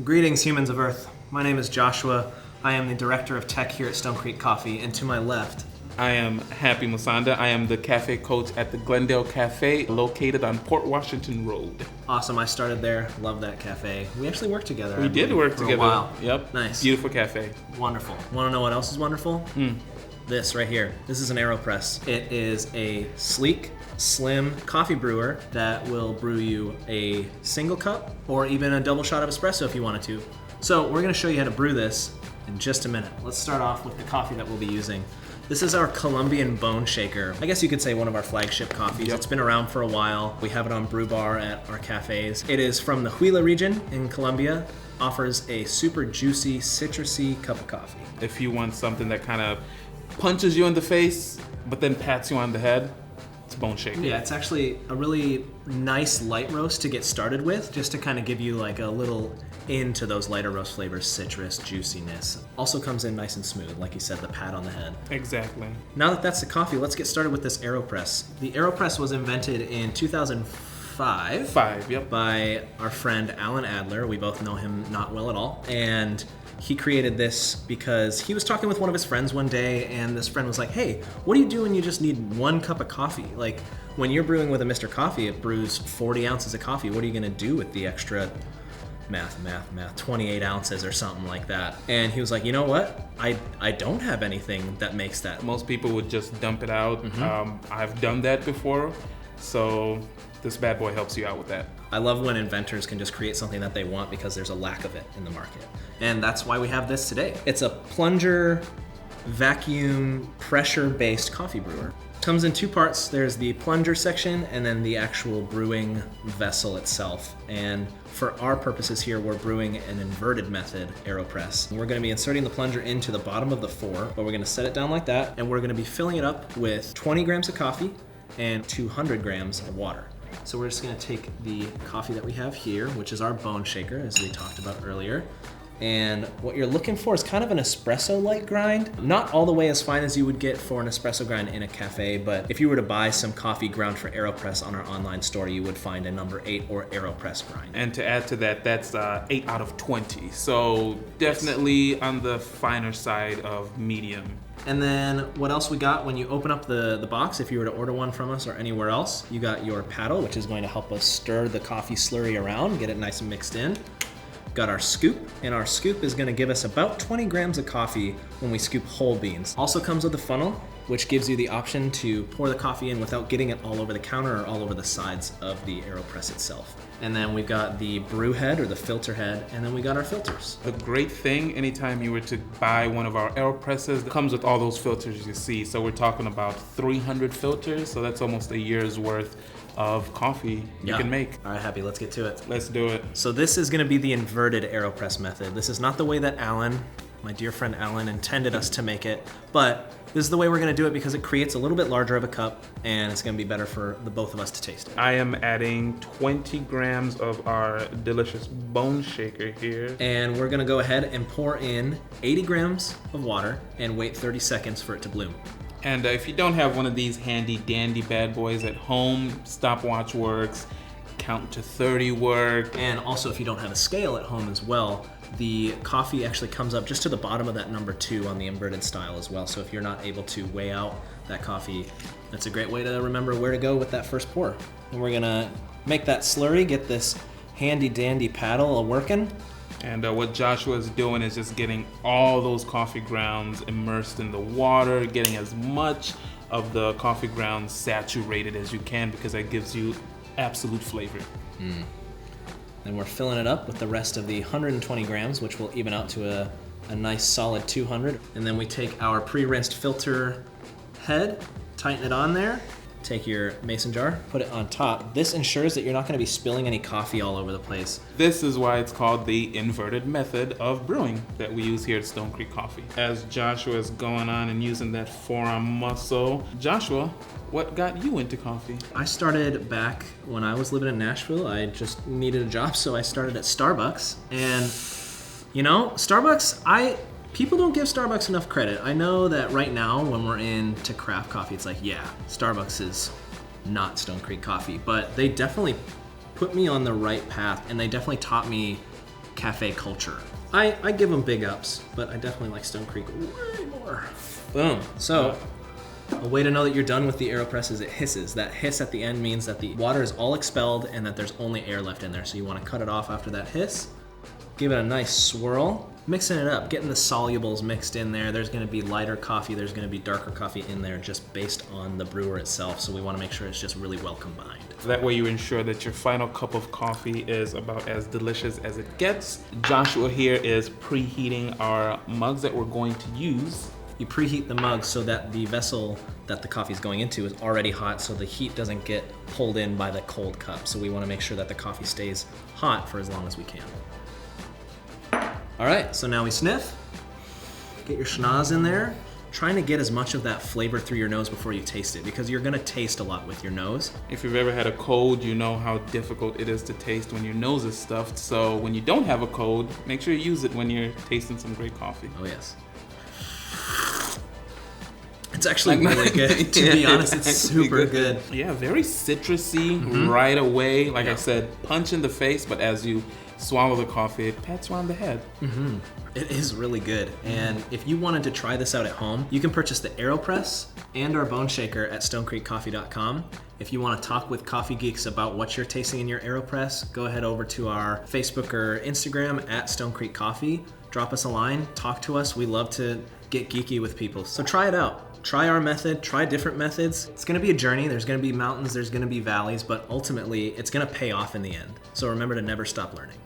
Greetings, humans of Earth. My name is Joshua. I am the Director of Tech here at Stone Creek Coffee, and to my left, I am Happy Musonda. I am the cafe coach at the Glendale Cafe, located on Port Washington Road. Awesome, I started there. Love that cafe. We actually worked together. We did work together. For a while. Yep. Nice. Beautiful cafe. Wonderful. Want to know what else is wonderful? This right here. This is an AeroPress. It is a sleek, slim coffee brewer that will brew you a single cup or even a double shot of espresso if you wanted to. So we're going to show you how to brew this in just a minute. Let's start off with the coffee that we'll be using. This is our Colombian Boneshaker. I guess you could say one of our flagship coffees. Yep. It's been around for a while. We have it on Brew Bar at our cafes. It is from the Huila region in Colombia. Offers a super juicy, citrusy cup of coffee. If you want something that kind of punches you in the face, but then pats you on the head, it's Boneshaker. Yeah, it's actually a really nice light roast to get started with, just to kind of give you like a little into those lighter roast flavors, citrus, juiciness. Also comes in nice and smooth, like you said, the pat on the head. Exactly. Now that that's the coffee, let's get started with this AeroPress. The AeroPress was invented in 2005. Yep. By our friend Alan Adler. We both know him not well at all. And he created this because he was talking with one of his friends one day, and this friend was like, hey, what do you do when you just need one cup of coffee? Like, when you're brewing with a Mr. Coffee, it brews 40 ounces of coffee. What are you gonna do with the extra 28 ounces or something like that? And he was like, you know what? I don't have anything that makes that. Most people would just dump it out. I've done that before, so this bad boy helps you out with that. I love when inventors can just create something that they want because there's a lack of it in the market. And that's why we have this today. It's a plunger vacuum pressure-based coffee brewer. Comes in two parts. There's the plunger section and then the actual brewing vessel itself. And for our purposes here, we're brewing an inverted method AeroPress. We're gonna be inserting the plunger into the bottom of the four, but we're gonna set it down like that, and we're gonna be filling it up with 20 grams of coffee and 200 grams of water. So we're just gonna take the coffee that we have here, which is our Boneshaker, as we talked about earlier. And what you're looking for is kind of an espresso-like grind. Not all the way as fine as you would get for an espresso grind in a cafe, but if you were to buy some coffee ground for AeroPress on our online store, you would find a number 8 or AeroPress grind. And to add to that, that's 8 out of 20. So definitely on the finer side of medium. And then what else we got when you open up the box, if you were to order one from us or anywhere else, you got your paddle, which is going to help us stir the coffee slurry around, get it nice and mixed in. Got our scoop, and our scoop is gonna give us about 20 grams of coffee when we scoop whole beans. Also comes with a funnel, which gives you the option to pour the coffee in without getting it all over the counter or all over the sides of the AeroPress itself. And then we've got the brew head or the filter head, and then we got our filters. The great thing, anytime you were to buy one of our AeroPresses, it comes with all those filters you see. So we're talking about 300 filters, so that's almost a year's worth of coffee you can make. All right, Happy, let's get to it. Let's do it. So this is gonna be the inverted AeroPress method. This is not the way that Alan, my dear friend Alan, intended us to make it, but this is the way we're gonna do it because it creates a little bit larger of a cup and it's gonna be better for the both of us to taste it. I am adding 20 grams of our delicious Boneshaker here. And we're gonna go ahead and pour in 80 grams of water and wait 30 seconds for it to bloom. And if you don't have one of these handy dandy bad boys at home, stopwatch works, count to 30 work. And also if you don't have a scale at home as well, the coffee actually comes up just to the bottom of that number 2 on the inverted style as well. So if you're not able to weigh out that coffee, that's a great way to remember where to go with that first pour. And we're gonna make that slurry, get this handy dandy paddle working. And what Joshua is doing is just getting all those coffee grounds immersed in the water, getting as much of the coffee grounds saturated as you can because that gives you absolute flavor. Then we're filling it up with the rest of the 120 grams, which will even out to a nice solid 200. And then we take our pre-rinsed filter head, tighten it on there, take your mason jar, put it on top. This ensures that you're not gonna be spilling any coffee all over the place. This is why it's called the inverted method of brewing that we use here at Stone Creek Coffee. As Joshua is going on and using that forearm muscle, Joshua, what got you into coffee? I started back when I was living in Nashville. I just needed a job, so I started at Starbucks. And you know, people don't give Starbucks enough credit. I know that right now when we're into craft coffee, it's like, yeah, Starbucks is not Stone Creek Coffee, but they definitely put me on the right path and they definitely taught me cafe culture. I give them big ups, but I definitely like Stone Creek way more. Boom. So, a way to know that you're done with the AeroPress is it hisses. That hiss at the end means that the water is all expelled and that there's only air left in there. So you want to cut it off after that hiss. Give it a nice swirl. Mixing it up, getting the solubles mixed in there. There's gonna be lighter coffee, there's gonna be darker coffee in there just based on the brewer itself. So we wanna make sure it's just really well combined. That way you ensure that your final cup of coffee is about as delicious as it gets. Joshua here is preheating our mugs that we're going to use. You preheat the mug so that the vessel that the coffee is going into is already hot, so the heat doesn't get pulled in by the cold cup. So we wanna make sure that the coffee stays hot for as long as we can. All right, so now we sniff. Get your schnoz in there. Trying to get as much of that flavor through your nose before you taste it, because you're gonna taste a lot with your nose. If you've ever had a cold, you know how difficult it is to taste when your nose is stuffed. So when you don't have a cold, make sure you use it when you're tasting some great coffee. Oh yes. It's actually really good. To be honest, it's super good. Yeah, very citrusy right away. Like I said, punch in the face, but as you swallow the coffee, it pats around the head. It is really good. And if you wanted to try this out at home, you can purchase the AeroPress and our Boneshaker at stonecreekcoffee.com. If you want to talk with coffee geeks about what you're tasting in your AeroPress, go ahead over to our Facebook or Instagram at Stone Creek Coffee. Drop us a line, talk to us. We love to get geeky with people. So try it out. Try our method, try different methods. It's gonna be a journey. There's gonna be mountains, there's gonna be valleys, but ultimately it's gonna pay off in the end. So remember to never stop learning.